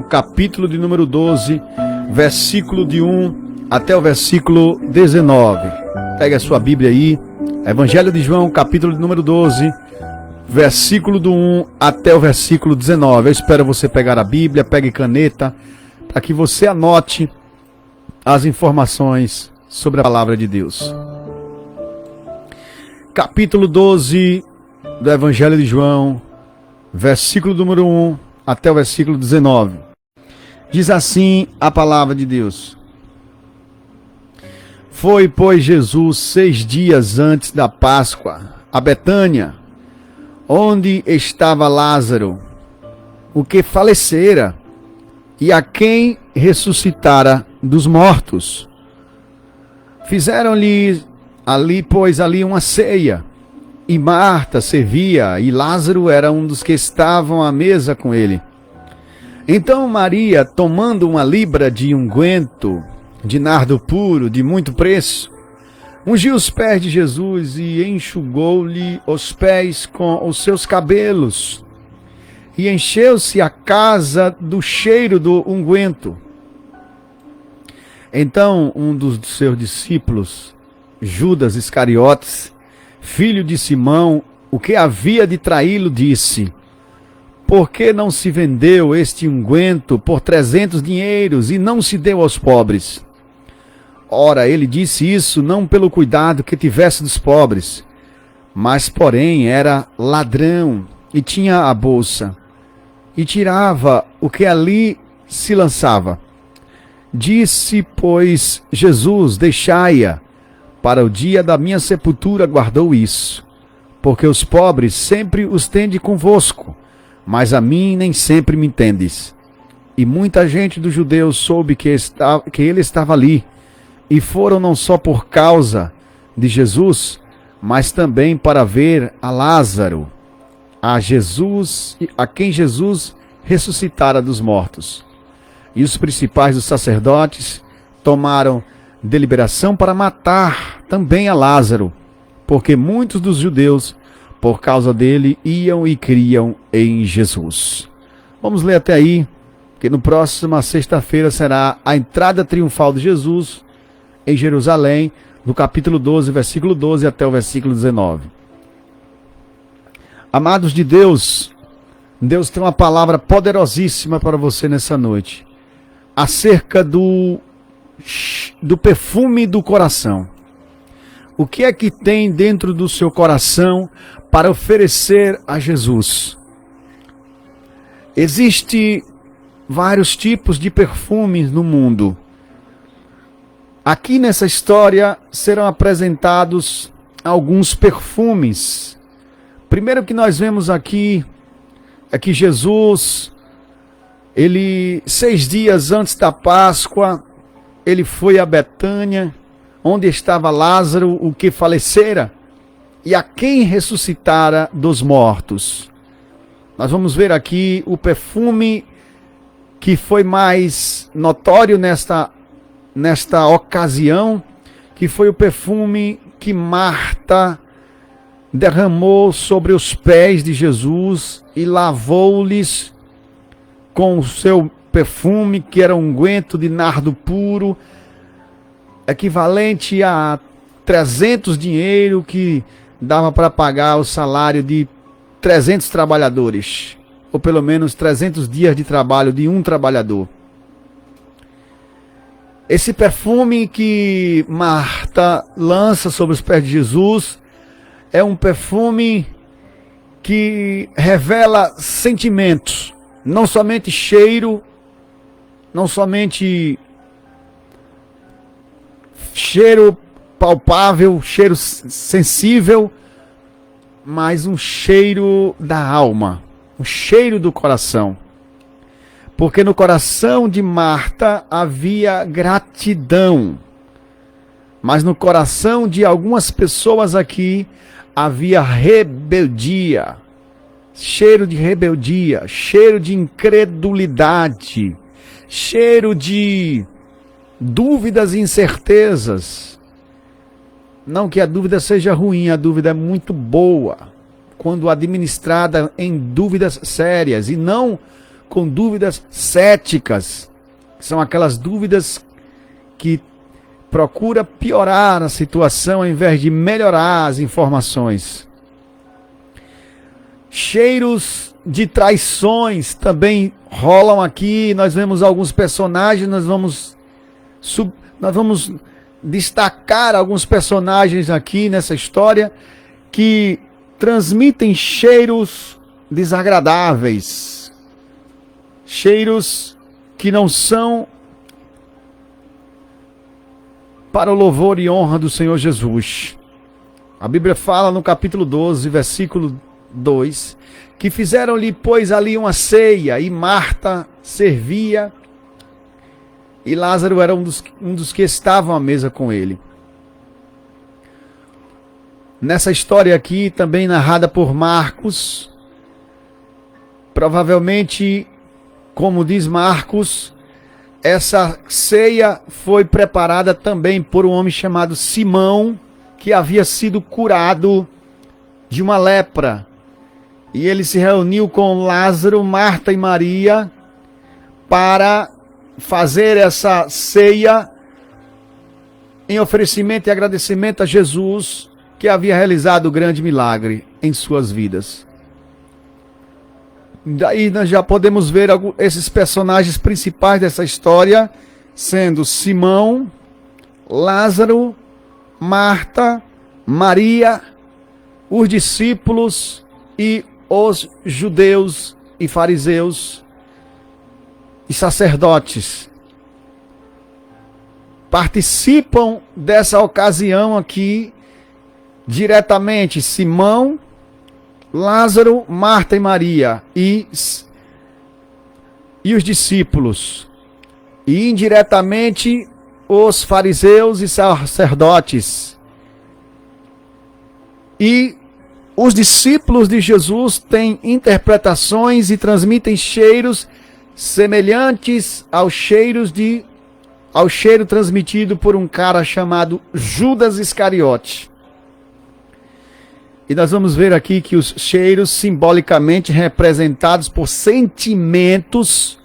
capítulo de número 12, versículo de 1 até o versículo 19. Pega a sua Bíblia aí, Evangelho de João, capítulo de número 12, versículo do 1 até o versículo 19. Eu espero você pegar a Bíblia, pegue caneta, para que você anote as informações sobre a palavra de Deus. Capítulo 12 do Evangelho de João, versículo número 1 até o versículo 19. Diz assim a palavra de Deus. Foi, pois, Jesus 6 dias antes da Páscoa a Betânia, onde estava Lázaro, o que falecera, e a quem ressuscitara dos mortos. Fizeram-lhe ali uma ceia, e Marta servia, e Lázaro era um dos que estavam à mesa com ele. Então Maria, tomando uma libra de unguento de nardo puro, de muito preço, ungiu os pés de Jesus e enxugou-lhe os pés com os seus cabelos. E encheu-se a casa do cheiro do unguento. Então um dos seus discípulos, Judas Iscariotes, filho de Simão, o que havia de traí-lo, disse: por que não se vendeu este unguento por 300 dinheiros e não se deu aos pobres? Ora, ele disse isso não pelo cuidado que tivesse dos pobres, mas porém era ladrão e tinha a bolsa, e tirava o que ali se lançava. Disse, pois, Jesus: deixai-a, para o dia da minha sepultura guardou isso, porque os pobres sempre os tende convosco, mas a mim nem sempre me entendes. E muita gente dos judeus soube que ele estava ali, e foram não só por causa de Jesus, mas também para ver a Lázaro, a quem Jesus ressuscitara dos mortos. E os principais dos sacerdotes tomaram deliberação para matar também a Lázaro, porque muitos dos judeus, por causa dele, iam e criam em Jesus. Vamos ler até aí, que no próxima sexta-feira será a entrada triunfal de Jesus em Jerusalém, no capítulo 12, versículo 12 até o versículo 19. Amados de Deus, Deus tem uma palavra poderosíssima para você nessa noite, acerca do perfume do coração. O que é que tem dentro do seu coração para oferecer a Jesus? Existem vários tipos de perfumes no mundo. Aqui nessa história serão apresentados alguns perfumes. Primeiro que nós vemos aqui é que Jesus, 6 dias antes da Páscoa, ele foi a Betânia, onde estava Lázaro, o que falecera, e a quem ressuscitara dos mortos. Nós vamos ver aqui o perfume que foi mais notório nesta ocasião, que foi o perfume que Marta derramou sobre os pés de Jesus e lavou-lhes com o seu perfume, que era um unguento de nardo puro, equivalente a 300 dinheiro, que dava para pagar o salário de 300 trabalhadores, ou pelo menos 300 dias de trabalho de um trabalhador. Esse perfume que Marta lança sobre os pés de Jesus é um perfume que revela sentimentos, não somente cheiro, não somente cheiro palpável, cheiro sensível, mas um cheiro da alma, um cheiro do coração. Porque no coração de Marta havia gratidão, mas no coração de algumas pessoas aqui havia rebeldia, cheiro de rebeldia, cheiro de incredulidade, cheiro de dúvidas e incertezas. Não que a dúvida seja ruim, a dúvida é muito boa, quando administrada em dúvidas sérias, e não com dúvidas céticas. São aquelas dúvidas que procura piorar a situação ao invés de melhorar as informações. Cheiros de traições também rolam aqui. Nós vemos alguns personagens, nós vamos destacar alguns personagens aqui nessa história que transmitem cheiros desagradáveis, cheiros que não são para o louvor e honra do Senhor Jesus. A Bíblia fala no capítulo 12, versículo 2, que fizeram-lhe, pois, ali uma ceia, e Marta servia, e Lázaro era um dos que estavam à mesa com ele. Nessa história aqui, também narrada por Marcos, provavelmente, como diz Marcos, essa ceia foi preparada também por um homem chamado Simão, que havia sido curado de uma lepra. E ele se reuniu com Lázaro, Marta e Maria para fazer essa ceia em oferecimento e agradecimento a Jesus, que havia realizado o grande milagre em suas vidas. Daí nós já podemos ver esses personagens principais dessa história, sendo Simão, Lázaro, Marta, Maria, os discípulos e os judeus e fariseus e sacerdotes. Participam dessa ocasião aqui diretamente Simão, Lázaro, Marta e Maria e os discípulos, e indiretamente os fariseus e sacerdotes. E os discípulos de Jesus têm interpretações e transmitem cheiros semelhantes ao cheiro transmitido por um cara chamado Judas Iscariote. E nós vamos ver aqui que os cheiros, simbolicamente representados por sentimentos,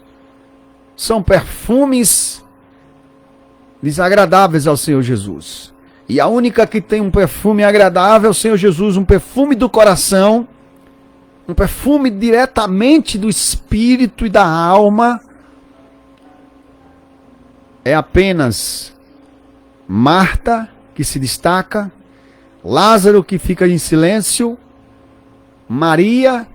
são perfumes desagradáveis ao Senhor Jesus. E a única que tem um perfume agradável é o Senhor Jesus, um perfume do coração, um perfume diretamente do espírito e da alma. É apenas Marta que se destaca, Lázaro que fica em silêncio, Maria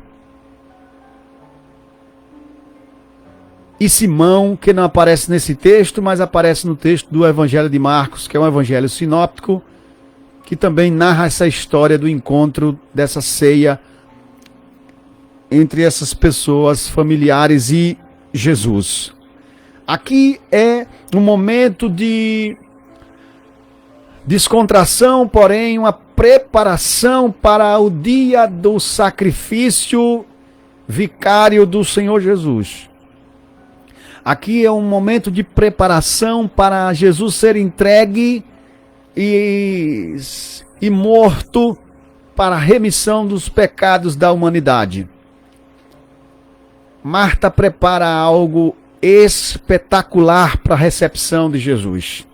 e Simão, que não aparece nesse texto, mas aparece no texto do Evangelho de Marcos, que é um evangelho sinóptico, que também narra essa história do encontro dessa ceia entre essas pessoas familiares e Jesus. Aqui é um momento de descontração, porém uma preparação para o dia do sacrifício vicário do Senhor Jesus. Aqui é um momento de preparação para Jesus ser entregue e morto para a remissão dos pecados da humanidade. Marta prepara algo espetacular para a recepção de Jesus.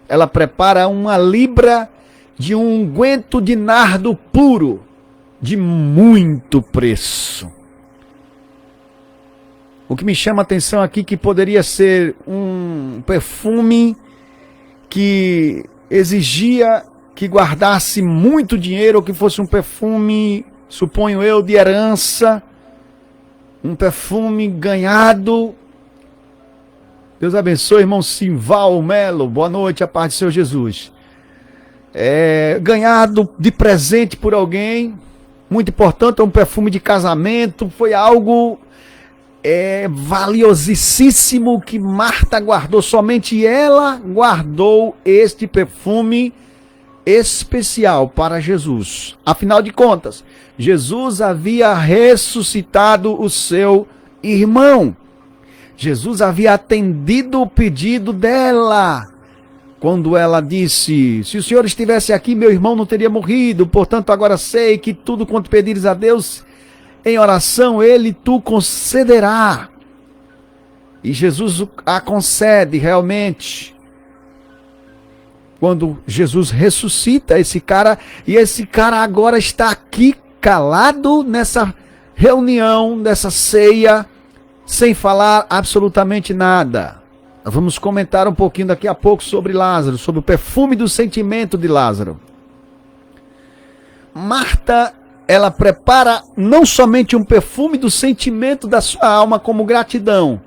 Ela prepara uma libra de um unguento de nardo puro, de muito preço. O que me chama a atenção aqui, que poderia ser um perfume que exigia que guardasse muito dinheiro, ou que fosse um perfume, suponho eu, de herança, um perfume ganhado. Deus abençoe, irmão Simval Melo, boa noite, a paz do Senhor Jesus. Ganhado de presente por alguém, muito importante, é um perfume de casamento, foi algo valiosíssimo que Marta guardou, somente ela guardou este perfume especial para Jesus. Afinal de contas, Jesus havia ressuscitado o seu irmão. Jesus havia atendido o pedido dela, quando ela disse: se o Senhor estivesse aqui, meu irmão não teria morrido, portanto agora sei que tudo quanto pedires a Deus em oração, Ele tu concederá. E Jesus a concede realmente. Quando Jesus ressuscita esse cara, e esse cara agora está aqui calado nessa reunião, nessa ceia, sem falar absolutamente nada. Nós vamos comentar um pouquinho daqui a pouco sobre Lázaro, sobre o perfume do sentimento de Lázaro. Marta, ela prepara não somente um perfume do sentimento da sua alma como gratidão,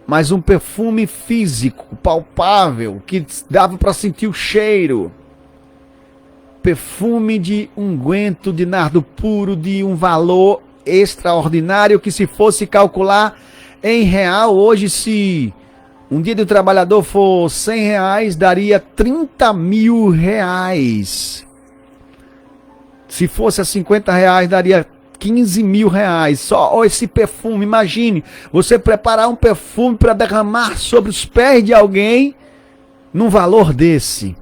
mas um perfume físico, palpável, que dava para sentir o cheiro. Perfume de unguento de nardo puro, de um valor extraordinário, que se fosse calcular em real, hoje, se um dia do trabalhador for R$100, daria 30 mil reais. Se fosse a R$50, daria 15 mil reais. Só esse perfume. Imagine você preparar um perfume para derramar sobre os pés de alguém num valor desse.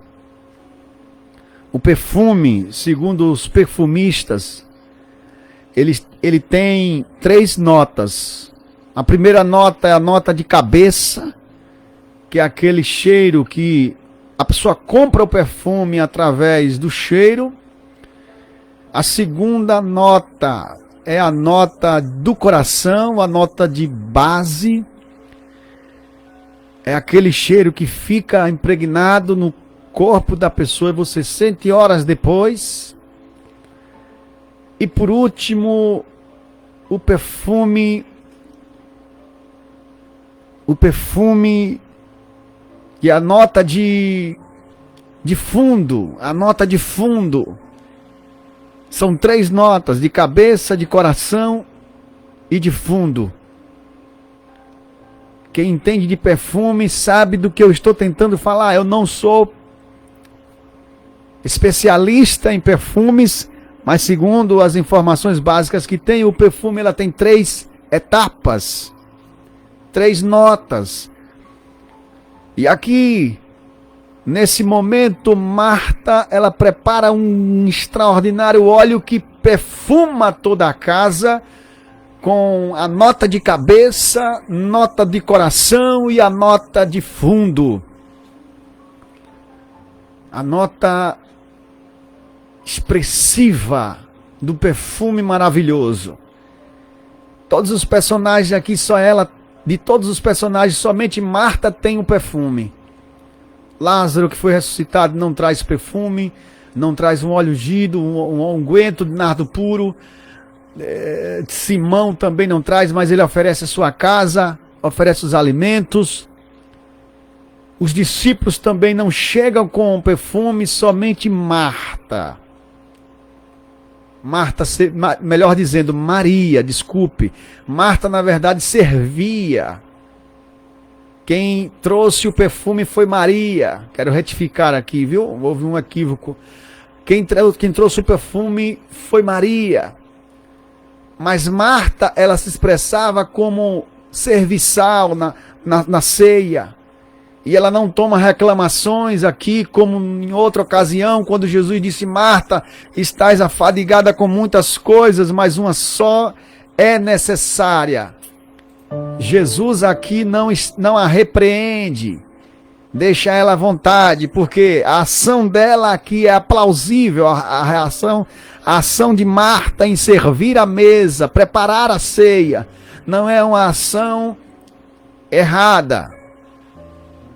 O perfume, segundo os perfumistas, ele tem 3 notas. A primeira nota é a nota de cabeça, que é aquele cheiro que a pessoa compra o perfume através do cheiro. A segunda nota é a nota do coração, a nota de base. É aquele cheiro que fica impregnado no corpo da pessoa e você sente horas depois. E por último, o perfume e a nota de fundo, a nota de fundo. São 3 notas, de cabeça, de coração e de fundo. Quem entende de perfume sabe do que eu estou tentando falar. Eu não sou especialista em perfumes, mas segundo as informações básicas que tenho, o perfume ela tem 3 etapas, 3 notas. E aqui, nesse momento, Marta, ela prepara um extraordinário óleo que perfuma toda a casa, com a nota de cabeça, nota de coração e a nota de fundo. A nota expressiva do perfume maravilhoso. Todos os personagens aqui, só ela, de todos os personagens, somente Marta tem um perfume. Lázaro, que foi ressuscitado, não traz perfume, não traz um óleo ungido, um unguento de nardo puro. Simão também não traz, mas ele oferece a sua casa, oferece os alimentos. Os discípulos também não chegam com perfume, somente Marta. Marta, melhor dizendo, Maria, desculpe. Marta, na verdade, servia. Quem trouxe o perfume foi Maria. Quero retificar aqui, viu? Houve um equívoco. Quem trouxe o perfume foi Maria. Mas Marta, ela se expressava como serviçal na ceia. E ela não toma reclamações aqui, como em outra ocasião, quando Jesus disse: Marta, estás afadigada com muitas coisas, mas uma só é necessária. Jesus aqui não a repreende, deixa ela à vontade, porque a ação dela aqui é aplausível, a ação de Marta em servir a mesa, preparar a ceia, não é uma ação errada.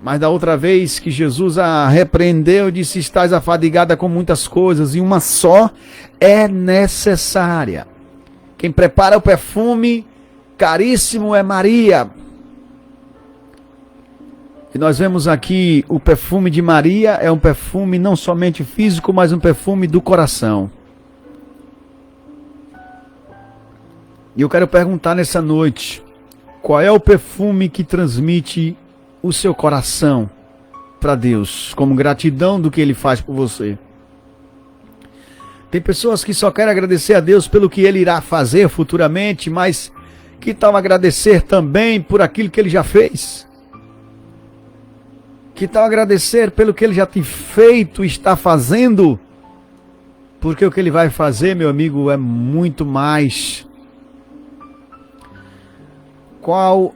Mas da outra vez que Jesus a repreendeu, disse: estás afadigada com muitas coisas, e uma só é necessária. Quem prepara o perfume caríssimo é Maria. E nós vemos aqui o perfume de Maria, é um perfume não somente físico, mas um perfume do coração. E eu quero perguntar nessa noite: qual é o perfume que transmite o seu coração para Deus, como gratidão do que Ele faz por você? Tem pessoas que só querem agradecer a Deus pelo que Ele irá fazer futuramente, mas que tal agradecer também por aquilo que Ele já fez? Que tal agradecer pelo que Ele já tem feito e está fazendo? Porque o que Ele vai fazer, meu amigo, é muito mais. Qual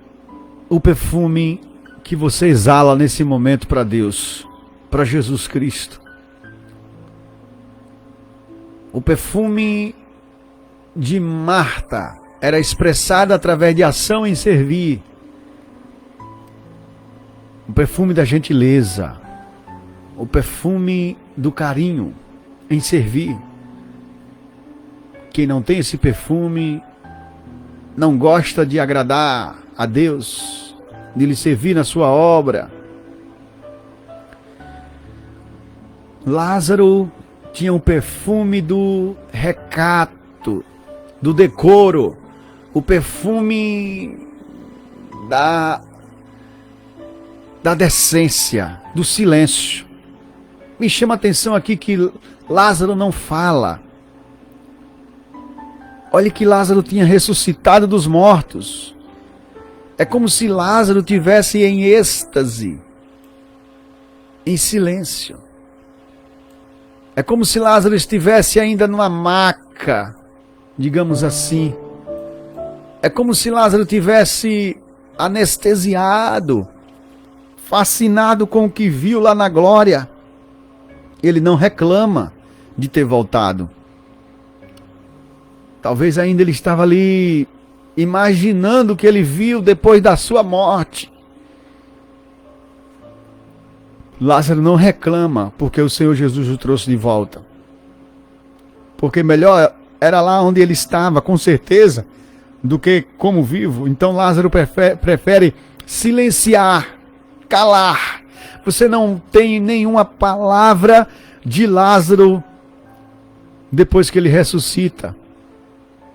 o perfume que você exala nesse momento para Deus, para Jesus Cristo? O perfume de Marta era expressado através de ação em servir. O perfume da gentileza, o perfume do carinho em servir. Quem não tem esse perfume não gosta de agradar a Deus, de lhe servir na sua obra. Lázaro tinha o perfume do recato, do decoro, o perfume da decência, do silêncio. Me chama a atenção aqui que Lázaro não fala. Olha que Lázaro tinha ressuscitado dos mortos. É como se Lázaro tivesse em êxtase, em silêncio. É como se Lázaro estivesse ainda numa maca, digamos assim. É como se Lázaro tivesse anestesiado, fascinado com o que viu lá na glória. Ele não reclama de ter voltado. Talvez ainda ele estava ali imaginando o que ele viu depois da sua morte. Lázaro não reclama porque o Senhor Jesus o trouxe de volta. Porque melhor era lá onde ele estava, com certeza, do que como vivo. Então Lázaro prefere silenciar, calar. Você não tem nenhuma palavra de Lázaro depois que ele ressuscita.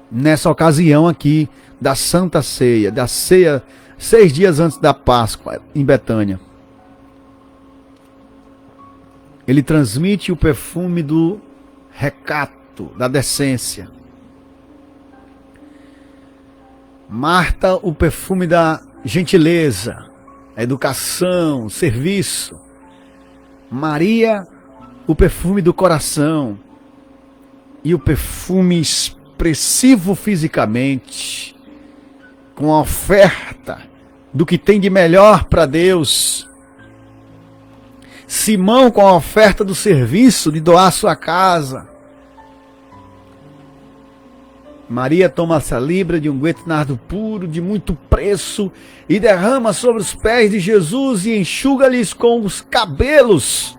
Nessa ocasião aqui da Santa Ceia, da ceia 6 dias antes da Páscoa, em Betânia. Ele transmite o perfume do recato, da decência. Marta, o perfume da gentileza, a educação, o serviço. Maria, o perfume do coração e o perfume expressivo fisicamente, com a oferta do que tem de melhor para Deus. Simão com a oferta do serviço, de doar sua casa. Maria toma a salibra de unguento nardo puro, de muito preço, e derrama sobre os pés de Jesus e enxuga-lhes com os cabelos.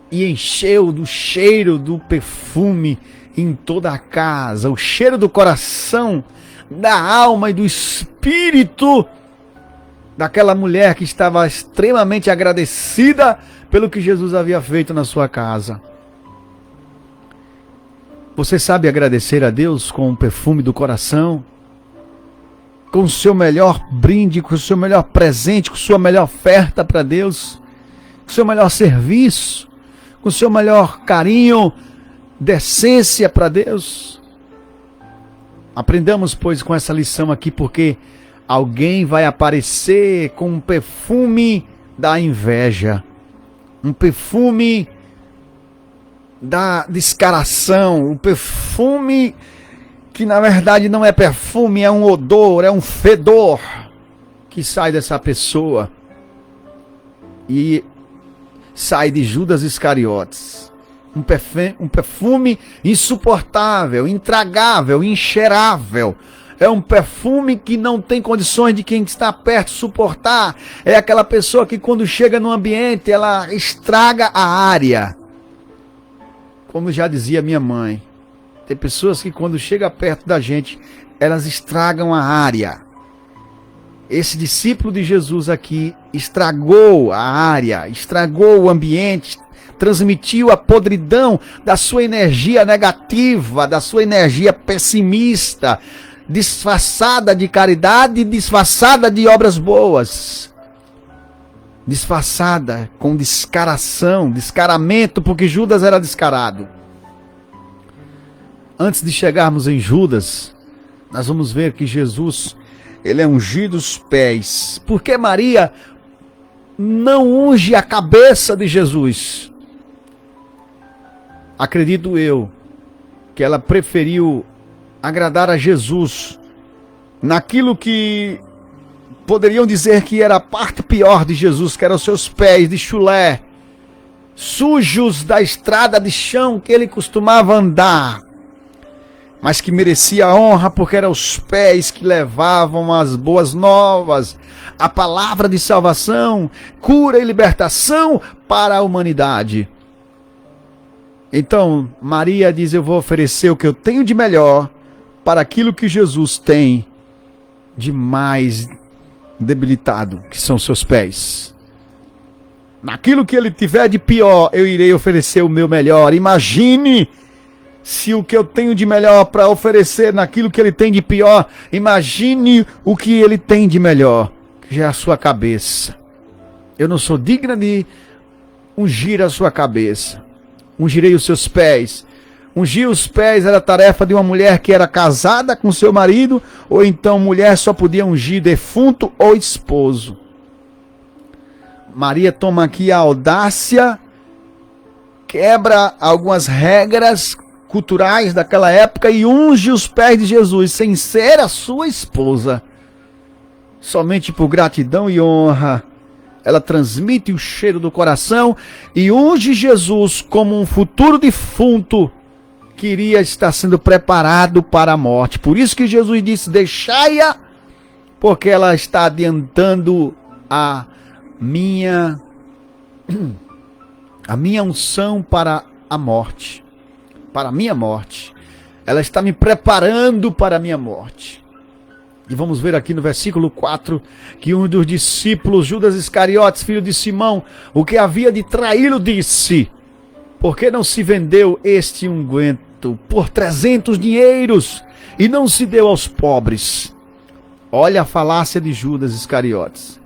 E encheu do cheiro do perfume em toda a casa, o cheiro do coração, da alma e do espírito daquela mulher que estava extremamente agradecida pelo que Jesus havia feito na sua casa. Você sabe agradecer a Deus com o perfume do coração? Com o seu melhor brinde, com o seu melhor presente, com a sua melhor oferta para Deus? Com o seu melhor serviço? Com o seu melhor carinho, decência para Deus? Aprendamos, pois, com essa lição aqui, porque alguém vai aparecer com um perfume da inveja, um perfume da descaração, um perfume que na verdade não é perfume, é um odor, é um fedor que sai dessa pessoa e sai de Judas Iscariotes. Um perfume insuportável, intragável, incheirável. É um perfume que não tem condições de quem está perto suportar. É aquela pessoa que quando chega no ambiente, ela estraga a área. Como já dizia minha mãe, tem pessoas que quando chega perto da gente, elas estragam a área. Esse discípulo de Jesus aqui estragou a área, estragou o ambiente, transmitiu a podridão da sua energia negativa, da sua energia pessimista, disfarçada de caridade, disfarçada de obras boas, disfarçada com descaração, descaramento, porque Judas era descarado. Antes de chegarmos em Judas, nós vamos ver que Jesus, ele é ungido os pés. Por que Maria não unge a cabeça de Jesus? Acredito eu que ela preferiu agradar a Jesus naquilo que poderiam dizer que era a parte pior de Jesus, que eram os seus pés de chulé, sujos da estrada de chão que ele costumava andar, mas que merecia honra porque eram os pés que levavam as boas novas, a palavra de salvação, cura e libertação para a humanidade. Então Maria diz: eu vou oferecer o que eu tenho de melhor para aquilo que Jesus tem de mais debilitado, que são seus pés. Naquilo que ele tiver de pior, eu irei oferecer o meu melhor. Imagine se o que eu tenho de melhor para oferecer naquilo que ele tem de pior, imagine o que ele tem de melhor, que já é a sua cabeça. Eu não sou digna de ungir a sua cabeça. Ungirei os seus pés. Ungir os pés era a tarefa de uma mulher que era casada com seu marido, ou então mulher só podia ungir defunto ou esposo. Maria toma aqui a audácia, quebra algumas regras culturais daquela época e unge os pés de Jesus, sem ser a sua esposa. Somente por gratidão e honra, ela transmite o cheiro do coração e unge Jesus como um futuro defunto que iria estar sendo preparado para a morte. Por isso que Jesus disse: deixai-a, porque ela está adiantando a minha unção para a morte, para a minha morte. Ela está me preparando para a minha morte. E vamos ver aqui no versículo 4 que um dos discípulos, Judas Iscariotes, filho de Simão, o que havia de traí-lo, disse: por que não se vendeu este unguento por 300 dinheiros e não se deu aos pobres? Olha a falácia de Judas Iscariotes.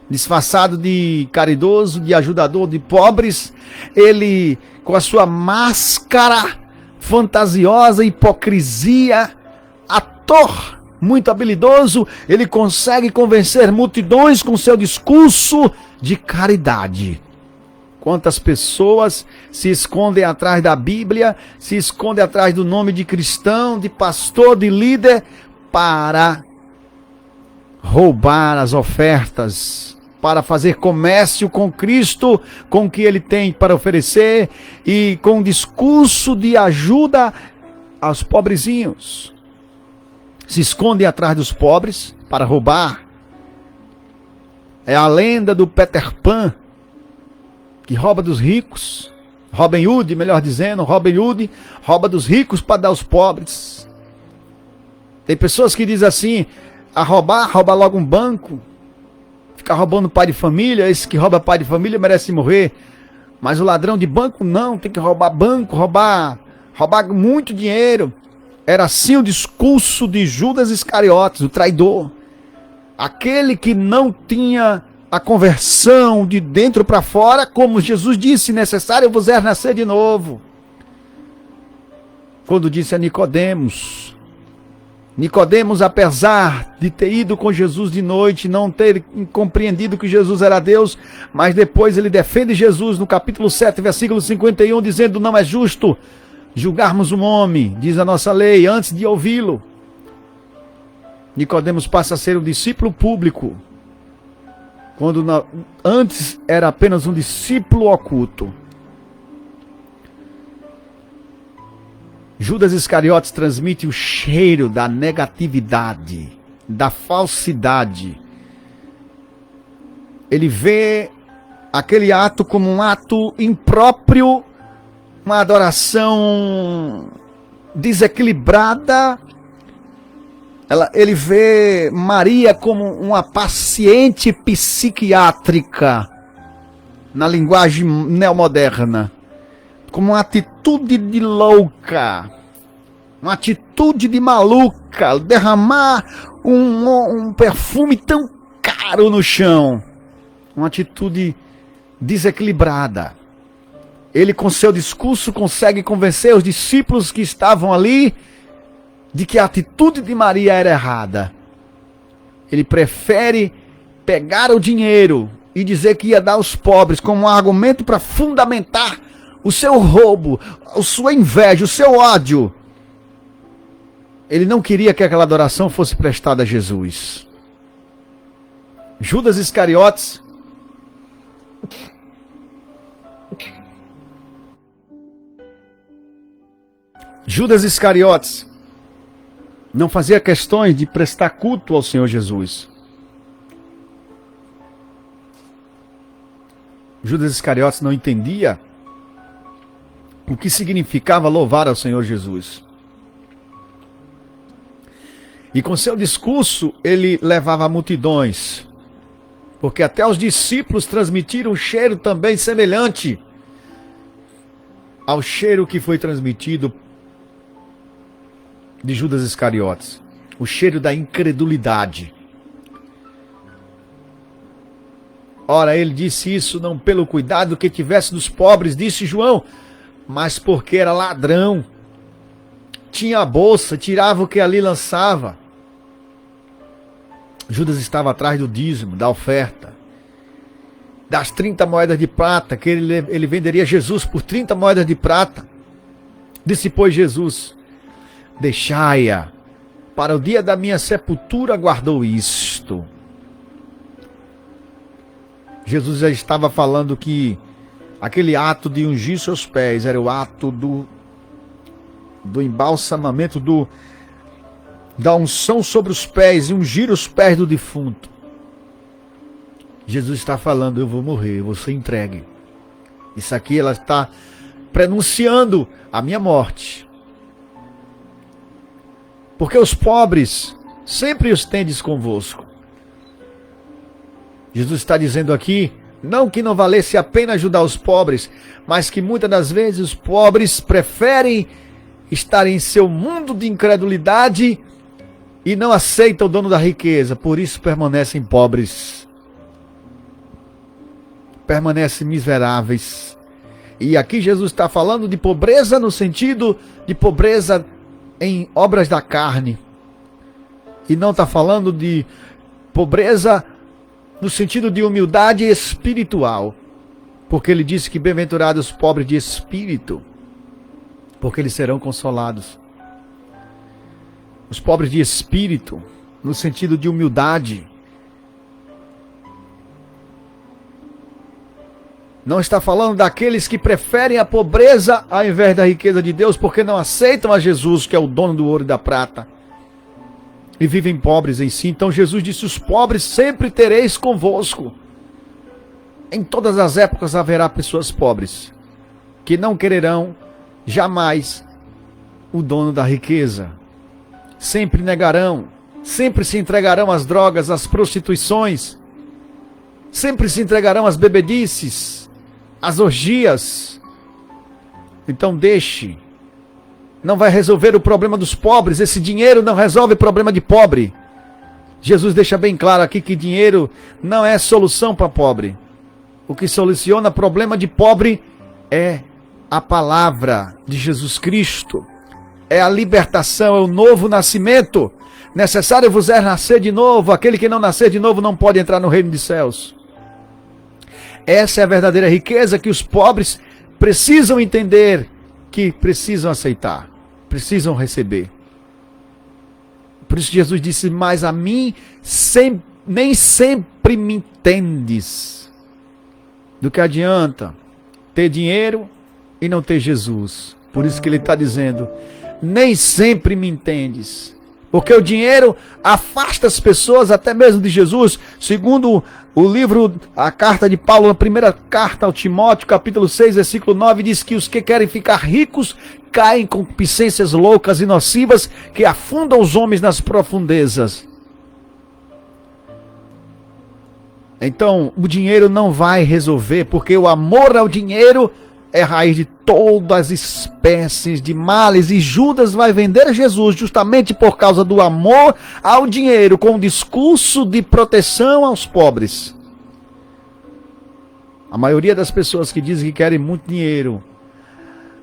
Disfarçado de caridoso, de ajudador de pobres, ele, com a sua máscara fantasiosa, hipocrisia, ator muito habilidoso, ele consegue convencer multidões com seu discurso de caridade. Quantas pessoas se escondem atrás da Bíblia, se escondem atrás do nome de cristão, de pastor, de líder, para roubar as ofertas, para fazer comércio com Cristo, com o que ele tem para oferecer, e com um discurso de ajuda aos pobrezinhos. Se escondem atrás dos pobres para roubar. É a lenda do Peter Pan, que rouba dos ricos. Robin Hood, melhor dizendo, Robin Hood rouba dos ricos para dar aos pobres. Tem pessoas que dizem assim: a rouba logo um banco. Ficar roubando pai de família, esse que rouba pai de família merece morrer. Mas o ladrão de banco não, tem que roubar banco, roubar muito dinheiro. Era assim o discurso de Judas Iscariotes, o traidor. Aquele que não tinha a conversão de dentro para fora, como Jesus disse: necessário vos é nascer de novo. Quando disse a Nicodemos, apesar de ter ido com Jesus de noite, não ter compreendido que Jesus era Deus, mas depois ele defende Jesus no capítulo 7, versículo 51, dizendo: não é justo julgarmos um homem, diz a nossa lei, antes de ouvi-lo. Nicodemos passa a ser um discípulo público, quando antes era apenas um discípulo oculto. Judas Iscariotes transmite o cheiro da negatividade, da falsidade. Ele vê aquele ato como um ato impróprio, uma adoração desequilibrada. Ele vê Maria como uma paciente psiquiátrica, na linguagem neomoderna, como uma atitude de louca, uma atitude de maluca, derramar um perfume tão caro no chão, uma atitude desequilibrada. Ele, com seu discurso, consegue convencer os discípulos que estavam ali de que a atitude de Maria era errada. Ele prefere pegar o dinheiro e dizer que ia dar aos pobres como um argumento para fundamentar o seu roubo, a sua inveja, o seu ódio. Ele não queria que aquela adoração fosse prestada a Jesus. Judas Iscariotes não fazia questões de prestar culto ao Senhor Jesus. Judas Iscariotes não entendia o que significava louvar ao Senhor Jesus. E com seu discurso ele levava multidões, porque até os discípulos transmitiram um cheiro também semelhante ao cheiro que foi transmitido de Judas Iscariotes, o cheiro da incredulidade. Ora, ele disse isso não pelo cuidado que tivesse dos pobres, disse João, mas porque era ladrão. Tinha a bolsa, tirava o que ali lançava. Judas estava atrás do dízimo, da oferta, das 30 moedas de prata, que ele venderia Jesus por 30 moedas de prata. Disse, pois, Jesus: deixai-a, para o dia da minha sepultura guardou isto. Jesus já estava falando que aquele ato de ungir seus pés era o ato do embalsamamento, da unção sobre os pés e ungir os pés do defunto. Jesus está falando, eu vou morrer, eu vou ser entregue. Isso aqui ela está prenunciando a minha morte. Porque os pobres sempre os tendes convosco. Jesus está dizendo aqui, não que não valesse a pena ajudar os pobres, mas que muitas das vezes os pobres preferem estar em seu mundo de incredulidade e não aceitam o dono da riqueza, por isso permanecem pobres, permanecem miseráveis. E aqui Jesus está falando de pobreza no sentido de pobreza em obras da carne, e não está falando de pobreza no sentido de humildade espiritual, porque ele disse que bem-aventurados os pobres de espírito, porque eles serão consolados. Os pobres de espírito, no sentido de humildade. Não está falando daqueles que preferem a pobreza ao invés da riqueza de Deus, porque não aceitam a Jesus, que é o dono do ouro e da prata, e vivem pobres em si. Então Jesus disse, os pobres sempre tereis convosco. Em todas as épocas haverá pessoas pobres, que não quererão jamais o dono da riqueza. Sempre negarão, sempre se entregarão às drogas, às prostituições, sempre se entregarão às bebedices, às orgias. Então deixe, não vai resolver o problema dos pobres, esse dinheiro não resolve o problema de pobre. Jesus deixa bem claro aqui que dinheiro não é solução para pobre. O que soluciona o problema de pobre é a palavra de Jesus Cristo. É a libertação, é o novo nascimento. Necessário vos é nascer de novo. Aquele que não nascer de novo não pode entrar no reino dos céus. Essa é a verdadeira riqueza que os pobres precisam entender, que precisam aceitar, precisam receber. Por isso Jesus disse, mas a mim nem sempre me entendes. Do que adianta ter dinheiro e não ter Jesus? Por isso que ele está dizendo, nem sempre me entendes. Porque o dinheiro afasta as pessoas até mesmo de Jesus. Segundo o livro, a carta de Paulo, a primeira carta ao Timóteo, capítulo 6, versículo 9, diz que os que querem ficar ricos caem em concupiscências loucas e nocivas que afundam os homens nas profundezas. Então, o dinheiro não vai resolver, porque o amor ao dinheiro é raiz de todas as espécies de males, e Judas vai vender Jesus justamente por causa do amor ao dinheiro, com o discurso de proteção aos pobres. A maioria das pessoas que dizem que querem muito dinheiro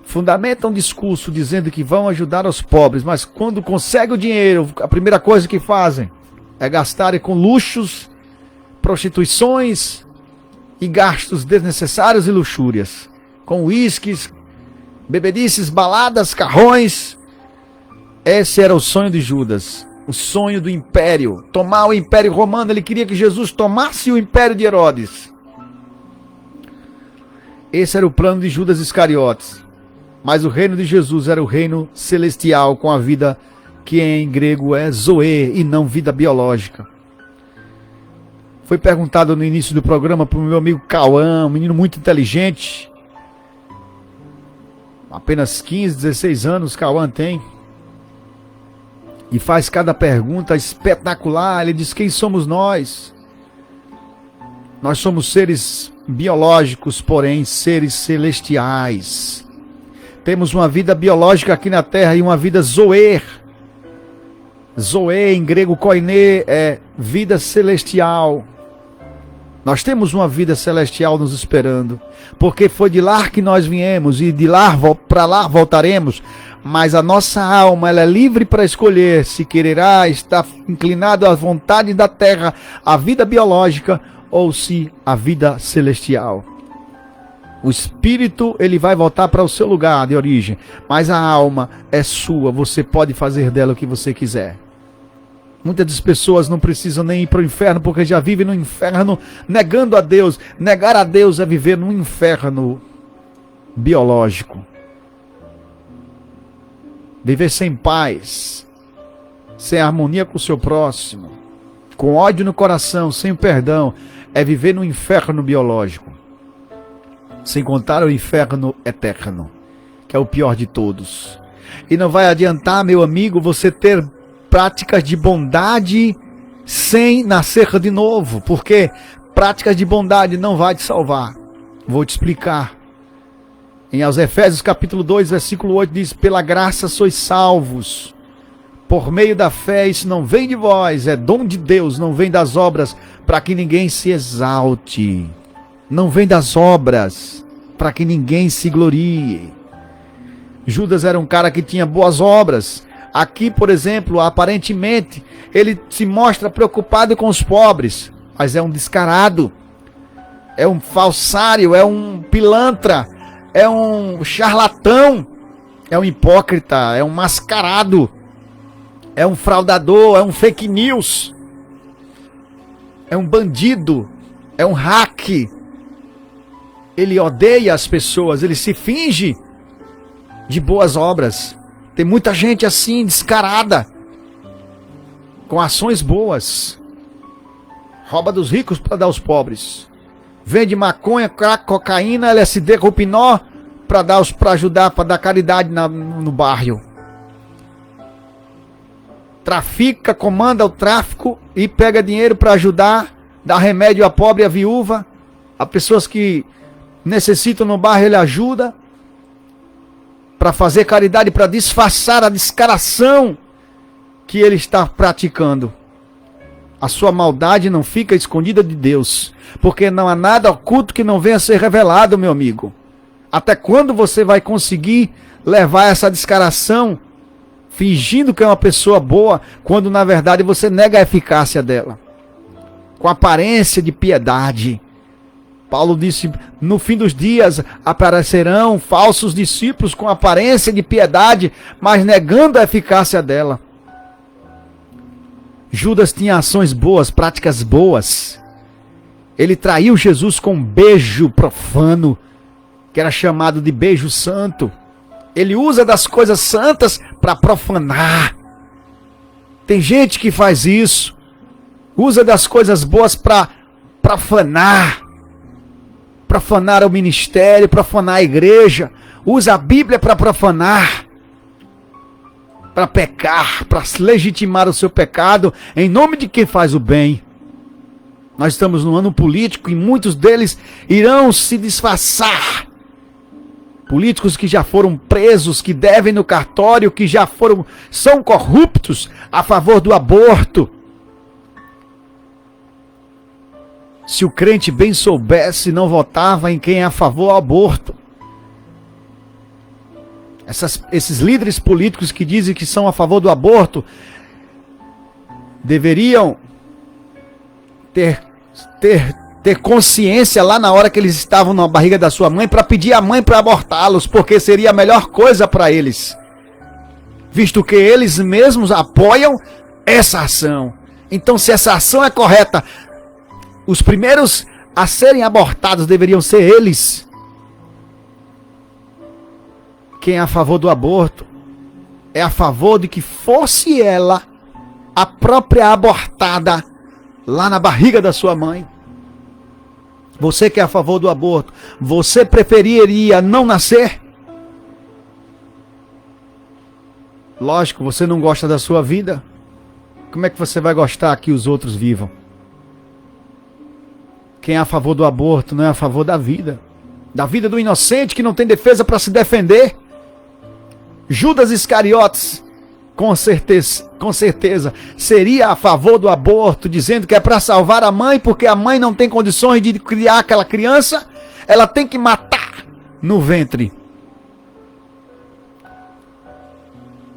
fundamentam um discurso dizendo que vão ajudar os pobres, mas quando conseguem o dinheiro, a primeira coisa que fazem é gastarem com luxos, prostituições e gastos desnecessários e luxúrias, com uísques, bebedices, baladas, carrões. Esse era o sonho de Judas. o sonho do império, tomar o império romano. Ele queria que Jesus tomasse o império de Herodes. Esse era o plano de Judas Iscariotes. Mas o reino de Jesus era o reino celestial, com a vida que em grego é zoe e não vida biológica. Foi perguntado no início do programa para o meu amigo Cauã, um menino muito inteligente. Apenas 15, 16 anos Cauã tem. E faz cada pergunta espetacular. Ele diz: quem somos nós? Nós somos seres biológicos, porém seres celestiais. Temos uma vida biológica aqui na Terra e uma vida zoe. Zoe em grego koine é vida celestial. Nós temos uma vida celestial nos esperando, porque foi de lá que nós viemos e de lá para lá voltaremos. Mas a nossa alma, ela é livre para escolher se quererá estar inclinado à vontade da terra, a vida biológica, ou se a vida celestial. O espírito, ele vai voltar para o seu lugar de origem, mas a alma é sua, você pode fazer dela o que você quiser. Muitas das pessoas não precisam nem ir para o inferno, porque já vivem no inferno negando a Deus. Negar a Deus é viver num inferno biológico. Viver sem paz, sem harmonia com o seu próximo, com ódio no coração, sem perdão, é viver no inferno biológico. Sem contar o inferno eterno, que é o pior de todos. E não vai adiantar, meu amigo, você ter práticas de bondade sem nascer de novo, porque práticas de bondade não vai te salvar. Vou te explicar. Em aos Efésios capítulo 2, versículo 8 diz: pela graça sois salvos, por meio da fé. Isso não vem de vós, é dom de Deus, não vem das obras, para que ninguém se exalte. Não vem das obras, para que ninguém se glorie. Judas era um cara que tinha boas obras. Aqui, por exemplo, aparentemente, ele se mostra preocupado com os pobres, mas é um descarado, é um falsário, é um pilantra, é um charlatão, é um hipócrita, é um mascarado, é um fraudador, é um fake news, é um bandido, é um hack. Ele odeia as pessoas, ele se finge de boas obras. Tem muita gente assim, descarada, com ações boas. Rouba dos ricos para dar aos pobres. Vende maconha, crack, cocaína, LSD, Rupinó, para ajudar, para dar caridade no bairro. Trafica, comanda o tráfico e pega dinheiro para ajudar, dá remédio à pobre e à viúva. A pessoas que necessitam no bairro, ele ajuda. Para fazer caridade, para disfarçar a descaração que ele está praticando. A sua maldade não fica escondida de Deus, porque não há nada oculto que não venha a ser revelado, meu amigo. Até quando você vai conseguir levar essa descaração, fingindo que é uma pessoa boa, quando na verdade você nega a eficácia dela? Com aparência de piedade. Paulo disse: no fim dos dias aparecerão falsos discípulos com aparência de piedade, mas negando a eficácia dela. Judas tinha ações boas, práticas boas. Ele traiu Jesus com um beijo profano, que era chamado de beijo santo. Ele usa das coisas santas para profanar. Tem gente que faz isso. Usa das coisas boas para profanar. Profanar o ministério, profanar a igreja. Usa a Bíblia para profanar. Para pecar, para legitimar o seu pecado, em nome de quem faz o bem. Nós estamos num ano político e muitos deles irão se disfarçar. Políticos que já foram presos, que devem no cartório, que já são corruptos a favor do aborto. Se o crente bem soubesse, não votava em quem é a favor do aborto. Esses líderes políticos que dizem que são a favor do aborto deveriam ter consciência lá na hora que eles estavam na barriga da sua mãe para pedir à mãe para abortá-los, porque seria a melhor coisa para eles, visto que eles mesmos apoiam essa ação. Então, se essa ação é correta, os primeiros a serem abortados deveriam ser eles. Quem é a favor do aborto é a favor de que fosse ela a própria abortada lá na barriga da sua mãe. Você que é a favor do aborto, você preferiria não nascer? Lógico, você não gosta da sua vida. Como é que você vai gostar que os outros vivam? Quem é a favor do aborto não é a favor da vida do inocente que não tem defesa para se defender. Judas Iscariotes, com certeza, seria a favor do aborto, dizendo que é para salvar a mãe, porque a mãe não tem condições de criar aquela criança, ela tem que matar no ventre.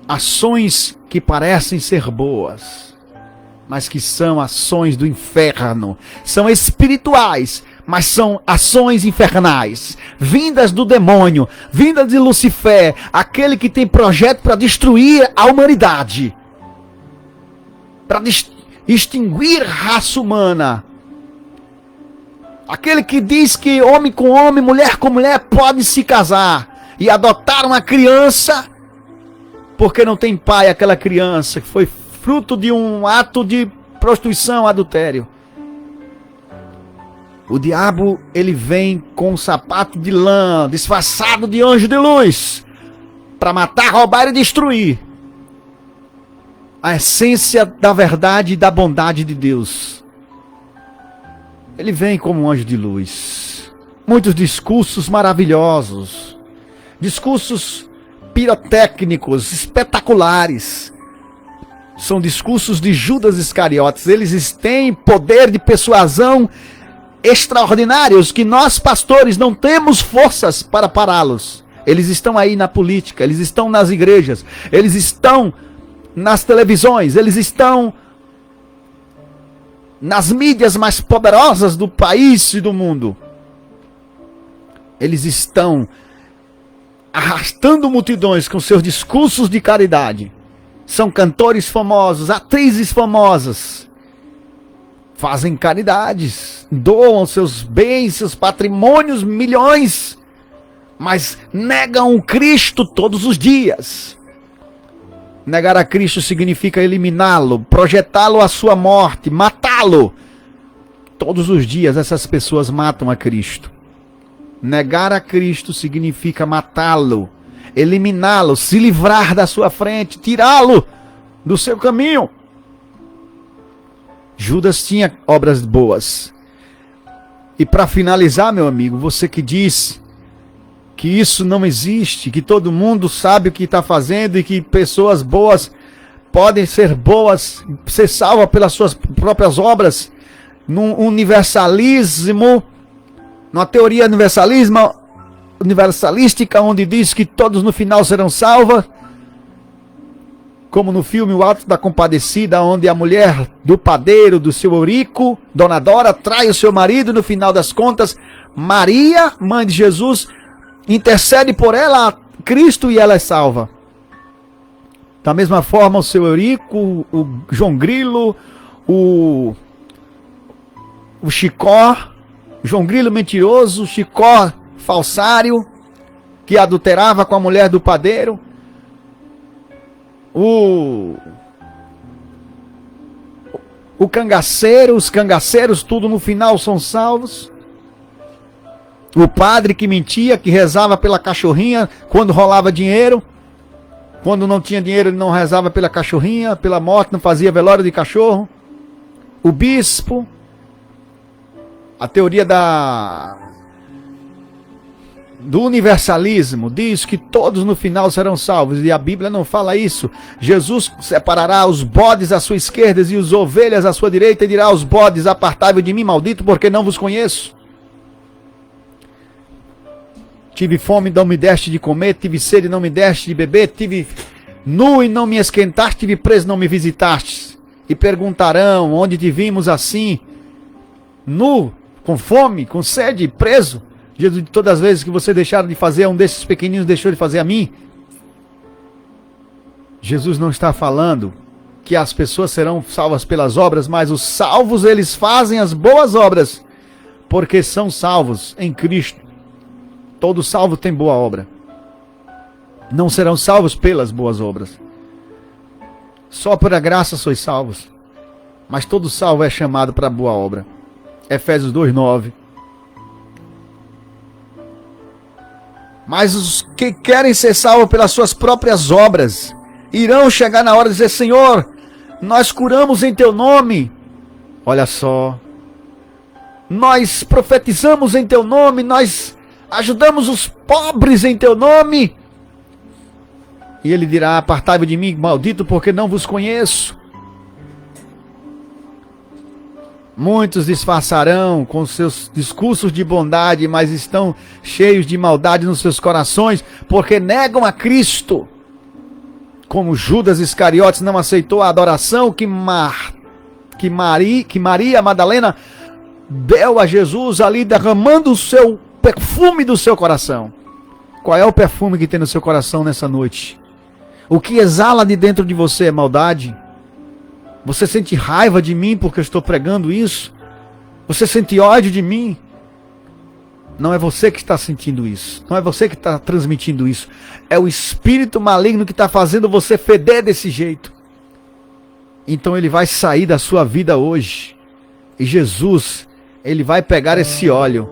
Ações que parecem ser boas, mas que são ações do inferno, são espirituais, mas são ações infernais, vindas do demônio, vindas de Lucifer, aquele que tem projeto para destruir a humanidade, para extinguir a raça humana, aquele que diz que homem com homem, mulher com mulher pode se casar e adotar uma criança, porque não tem pai aquela criança que foi fruto de um ato de prostituição, adultério. O diabo, ele vem com um sapato de lã, disfarçado de anjo de luz, para matar, roubar e destruir a essência da verdade e da bondade de Deus. Ele vem como um anjo de luz. Muitos discursos maravilhosos, discursos pirotécnicos, espetaculares. São discursos de Judas Iscariotes. Eles têm poder de persuasão extraordinários que nós pastores não temos forças para pará-los. Eles estão aí na política, eles estão nas igrejas, eles estão nas televisões, eles estão nas mídias mais poderosas do país e do mundo. Eles estão arrastando multidões com seus discursos de caridade. São cantores famosos, atrizes famosas. Fazem caridades, doam seus bens, seus patrimônios, milhões, mas negam o Cristo todos os dias. Negar a Cristo significa eliminá-lo, projetá-lo à sua morte, matá-lo. Todos os dias essas pessoas matam a Cristo. Negar a Cristo significa matá-lo, eliminá-lo, se livrar da sua frente, tirá-lo do seu caminho. Judas tinha obras boas. E para finalizar, meu amigo, você que diz que isso não existe, que todo mundo sabe o que está fazendo e que pessoas boas podem ser boas, ser salvas pelas suas próprias obras, num universalismo, numa teoria universalística, onde diz que todos no final serão salvos, como no filme O Alto da Compadecida, onde a mulher do padeiro, do seu Eurico, Dona Dora, trai o seu marido, e no final das contas, Maria, mãe de Jesus, intercede por ela, Cristo, e ela é salva. Da mesma forma, o seu Eurico, o João Grilo, o Chicó, João Grilo mentiroso, Chicó falsário, que adulterava com a mulher do padeiro, o cangaceiro, os cangaceiros, tudo no final são salvos. O padre que mentia, que rezava pela cachorrinha quando rolava dinheiro. Quando não tinha dinheiro, ele não rezava pela cachorrinha, pela morte, não fazia velório de cachorro. O bispo, a teoria do universalismo diz que todos no final serão salvos, e a Bíblia não fala isso. Jesus separará os bodes à sua esquerda e os ovelhas à sua direita, e dirá aos bodes: apartai-vos de mim, maldito, porque não vos conheço. Tive fome e não me deste de comer, tive sede e não me deste de beber, tive nu e não me esquentaste, tive preso e não me visitastes. E perguntarão: onde te vimos assim, nu, com fome, com sede, preso? Jesus, de todas as vezes que você deixaram de fazer a um desses pequeninos, deixou de fazer a mim. Jesus não está falando que as pessoas serão salvas pelas obras, mas os salvos, eles fazem as boas obras, porque são salvos em Cristo. Todo salvo tem boa obra. Não serão salvos pelas boas obras. Só por a graça sois salvos. Mas todo salvo é chamado para a boa obra. Efésios 2:9. Mas os que querem ser salvos pelas suas próprias obras irão chegar na hora de dizer: Senhor, nós curamos em teu nome. Olha só. Nós profetizamos em teu nome, nós ajudamos os pobres em teu nome. E ele dirá: apartai-vos de mim, maldito, porque não vos conheço. Muitos disfarçarão com seus discursos de bondade, mas estão cheios de maldade nos seus corações, porque negam a Cristo. Como Judas Iscariotes não aceitou a adoração que Maria Madalena deu a Jesus ali, derramando o seu perfume do seu coração. Qual é o perfume que tem no seu coração nessa noite? O que exala de dentro de você é maldade? Você sente raiva de mim porque eu estou pregando isso? Você sente ódio de mim? Não é você que está sentindo isso. Não é você que está transmitindo isso. É o espírito maligno que está fazendo você feder desse jeito. Então ele vai sair da sua vida hoje. E Jesus, ele vai pegar esse óleo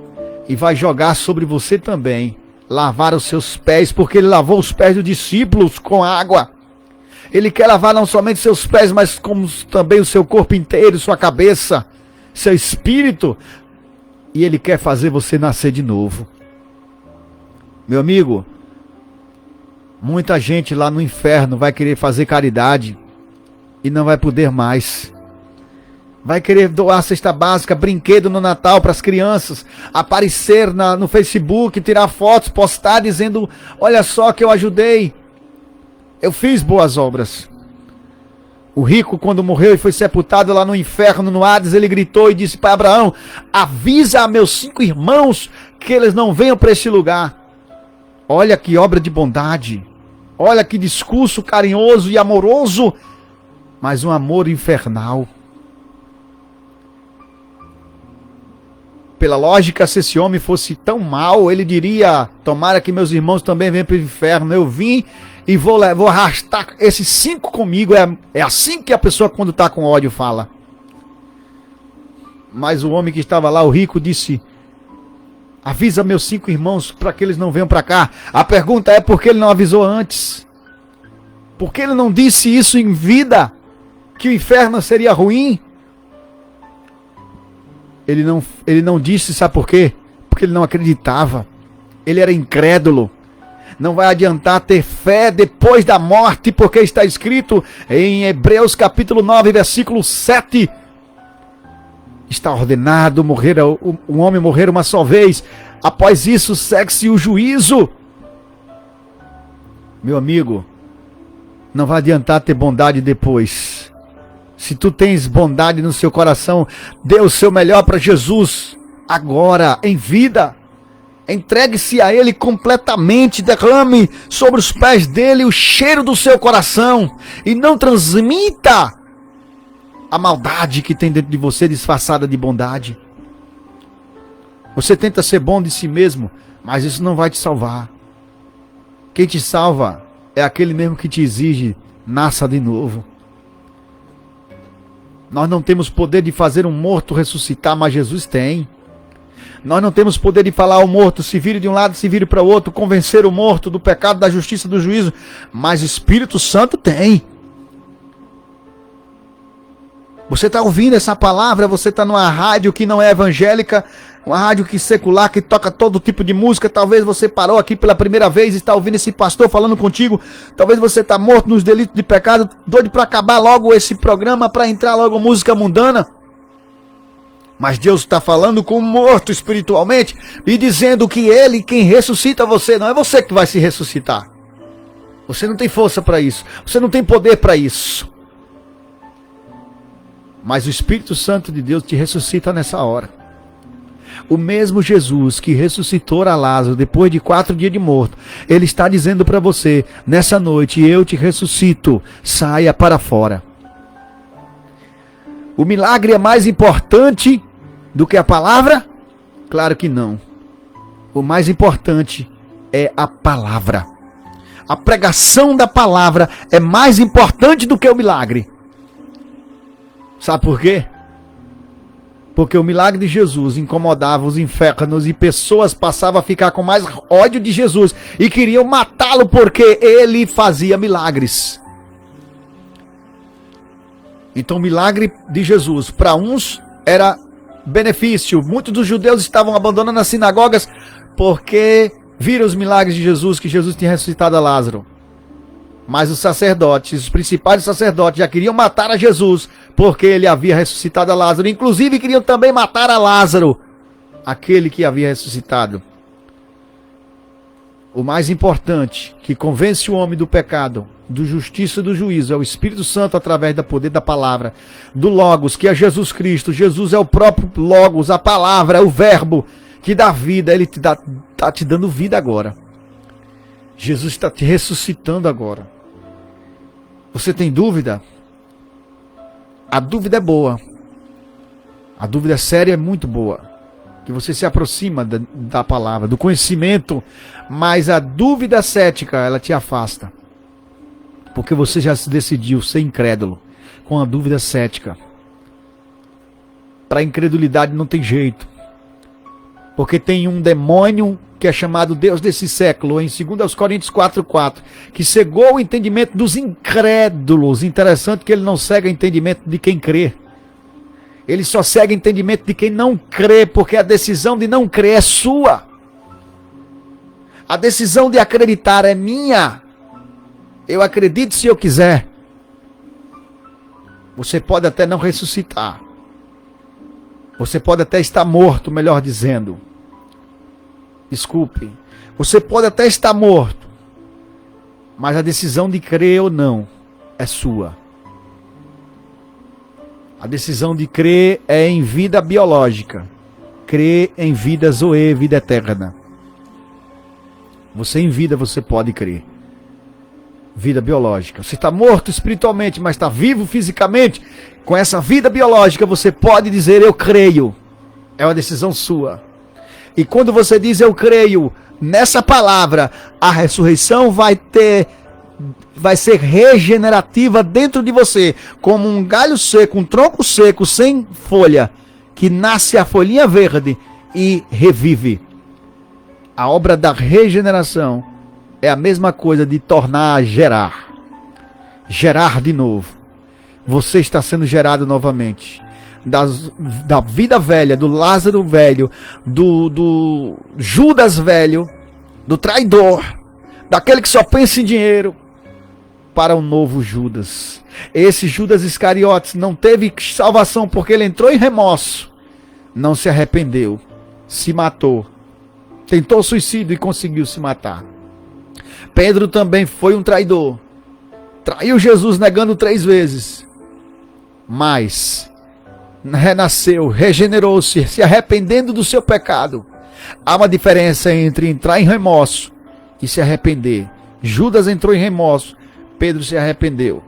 e vai jogar sobre você também. Lavar os seus pés, porque ele lavou os pés dos discípulos com água. Ele quer lavar não somente seus pés, mas como também o seu corpo inteiro, sua cabeça, seu espírito. E ele quer fazer você nascer de novo. Meu amigo, muita gente lá no inferno vai querer fazer caridade e não vai poder mais. Vai querer doar cesta básica, brinquedo no Natal para as crianças, aparecer no Facebook, tirar fotos, postar dizendo: olha só que eu ajudei. Eu fiz boas obras. O rico, quando morreu e foi sepultado lá no inferno, no Hades, ele gritou e disse para Abraão: avisa a meus 5 irmãos que eles não venham para este lugar. Olha que obra de bondade. Olha que discurso carinhoso e amoroso, mas um amor infernal. Pela lógica, se esse homem fosse tão mau, ele diria: tomara que meus irmãos também venham para o inferno. Eu vim e vou arrastar esses 5 comigo. É assim que a pessoa, quando está com ódio, fala. Mas o homem que estava lá, o rico, disse: avisa meus 5 irmãos para que eles não venham para cá. A pergunta é: por que ele não avisou antes? Por que ele não disse isso em vida? Que o inferno seria ruim? Ele não disse, sabe por quê? Porque ele não acreditava. Ele era incrédulo. Não vai adiantar ter fé depois da morte, porque está escrito em Hebreus capítulo 9, versículo 7. Está ordenado um homem morrer uma só vez. Após isso, segue-se o juízo. Meu amigo, não vai adiantar ter bondade depois. Se tu tens bondade no seu coração, dê o seu melhor para Jesus, agora, em vida. Entregue-se a Ele completamente, derrame sobre os pés dele o cheiro do seu coração. E não transmita a maldade que tem dentro de você disfarçada de bondade. Você tenta ser bom de si mesmo, mas isso não vai te salvar. Quem te salva é aquele mesmo que te exige: nasça de novo. Nós não temos poder de fazer um morto ressuscitar, mas Jesus tem. Nós não temos poder de falar ao morto: se vire de um lado, se vire para o outro, convencer o morto do pecado, da justiça, do juízo, mas o Espírito Santo tem. Você está ouvindo essa palavra, você está numa rádio que não é evangélica, uma rádio que secular, que toca todo tipo de música. Talvez você parou aqui pela primeira vez e está ouvindo esse pastor falando contigo. Talvez você está morto nos delitos de pecado, doido para acabar logo esse programa, para entrar logo música mundana. Mas Deus está falando com o morto espiritualmente e dizendo que Ele, quem ressuscita você, não é você que vai se ressuscitar. Você não tem força para isso, você não tem poder para isso. Mas o Espírito Santo de Deus te ressuscita nessa hora. O mesmo Jesus que ressuscitou a Lázaro depois de 4 dias de morto, Ele está dizendo para você: nessa noite eu te ressuscito, saia para fora. O milagre é mais importante do que a palavra? Claro que não. O mais importante é a palavra. A pregação da palavra é mais importante do que o milagre. Sabe por quê? Porque o milagre de Jesus incomodava os infernos e pessoas passavam a ficar com mais ódio de Jesus e queriam matá-lo porque ele fazia milagres. Então o milagre de Jesus para uns era benefício. Muitos dos judeus estavam abandonando as sinagogas porque viram os milagres de Jesus, que Jesus tinha ressuscitado a Lázaro. Mas os sacerdotes, os principais sacerdotes já queriam matar a Jesus porque ele havia ressuscitado a Lázaro. Inclusive queriam também matar a Lázaro, aquele que havia ressuscitado. O mais importante, que convence o homem do pecado, do justiça e do juízo, é o Espírito Santo através do poder da palavra, do Logos, que é Jesus Cristo. Jesus é o próprio Logos, a palavra, é o verbo que dá vida. Ele está te dando vida agora. Jesus está te ressuscitando agora. Você tem dúvida? A dúvida é boa. A dúvida séria é muito boa. Que você se aproxima da palavra, do conhecimento. Mas a dúvida cética, ela te afasta. Porque você já se decidiu ser incrédulo com a dúvida cética. Para a incredulidade não tem jeito. Porque tem um demônio que é chamado Deus desse século, em 2 Coríntios 4:4, que cegou o entendimento dos incrédulos. Interessante que ele não cega o entendimento de quem crê. Ele só cega o entendimento de quem não crê, porque a decisão de não crer é sua. A decisão de acreditar é minha. Eu acredito se eu quiser. Você pode até não ressuscitar. Você pode até estar morto, melhor dizendo. Desculpe. Você pode até estar morto. Mas a decisão de crer ou não é sua. A decisão de crer é em vida biológica. Crer em vida zoe, vida eterna. Você em vida, você pode crer. Vida biológica. Você está morto espiritualmente, mas está vivo fisicamente. Com essa vida biológica, você pode dizer, eu creio. É uma decisão sua. E quando você diz, eu creio, nessa palavra, a ressurreição vai ser regenerativa dentro de você. Como um galho seco, um tronco seco, sem folha, que nasce a folhinha verde e revive. A obra da regeneração é a mesma coisa de tornar a gerar. Gerar de novo. Você está sendo gerado novamente. Da vida velha, do Lázaro velho, do Judas velho, do traidor, daquele que só pensa em dinheiro, para o novo Judas. Esse Judas Iscariotes não teve salvação porque ele entrou em remorso, não se arrependeu, se matou, tentou suicídio e conseguiu se matar. Pedro também foi um traidor, traiu Jesus negando 3 vezes, mas renasceu, regenerou-se, se arrependendo do seu pecado. Há uma diferença entre entrar em remorso e se arrepender. Judas entrou em remorso, Pedro se arrependeu.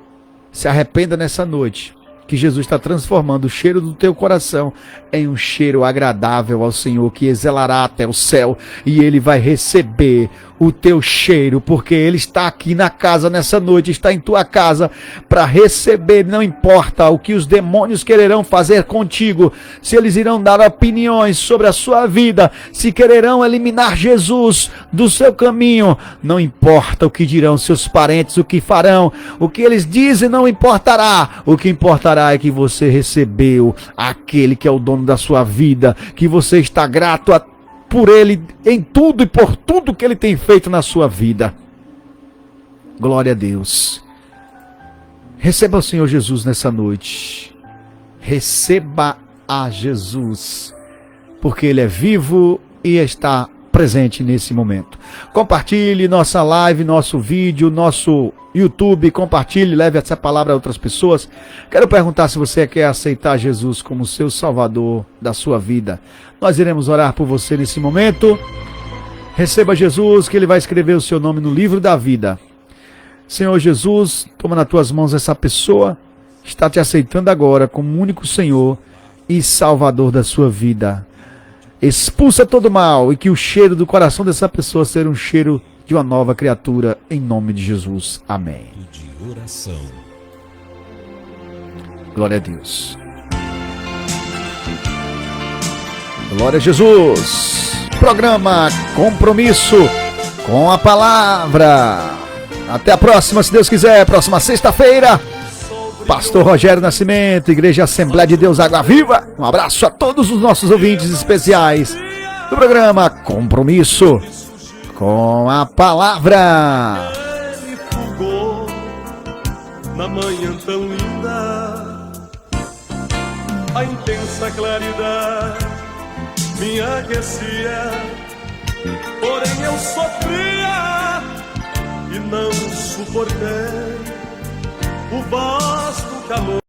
Se arrependa nessa noite, que Jesus está transformando o cheiro do teu coração em um cheiro agradável ao Senhor, que exalará até o céu, e Ele vai receber o teu cheiro, porque Ele está aqui na casa nessa noite, está em tua casa para receber. Não importa o que os demônios quererão fazer contigo, se eles irão dar opiniões sobre a sua vida, se quererão eliminar Jesus do seu caminho, não importa o que dirão seus parentes, o que farão, o que eles dizem não importará. O que importará é que você recebeu aquele que é o dono da sua vida, que você está grato por Ele em tudo e por tudo que Ele tem feito na sua vida. Glória a Deus. Receba o Senhor Jesus nessa noite. Receba a Jesus, porque Ele é vivo e está presente nesse momento. Compartilhe nossa live, nosso vídeo, nosso YouTube, compartilhe, leve essa palavra a outras pessoas. Quero perguntar se você quer aceitar Jesus como seu Salvador da sua vida. Nós iremos orar por você nesse momento. Receba Jesus, que Ele vai escrever o seu nome no livro da vida. Senhor Jesus, toma nas tuas mãos essa pessoa está te aceitando agora como único Senhor e Salvador da sua vida. Expulsa todo mal e que o cheiro do coração dessa pessoa seja um cheiro de uma nova criatura, em nome de Jesus. Amém. De oração. Glória a Deus. Glória a Jesus. Programa Compromisso com a Palavra. Até a próxima, se Deus quiser. Próxima sexta-feira. Pastor Rogério Nascimento, Igreja Assembleia de Deus Água Viva. Um abraço a todos os nossos ouvintes especiais do programa Compromisso com a Palavra. Ele fugou na manhã tão linda, a intensa claridade me aquecia, porém eu sofria e não suportei o vasto calor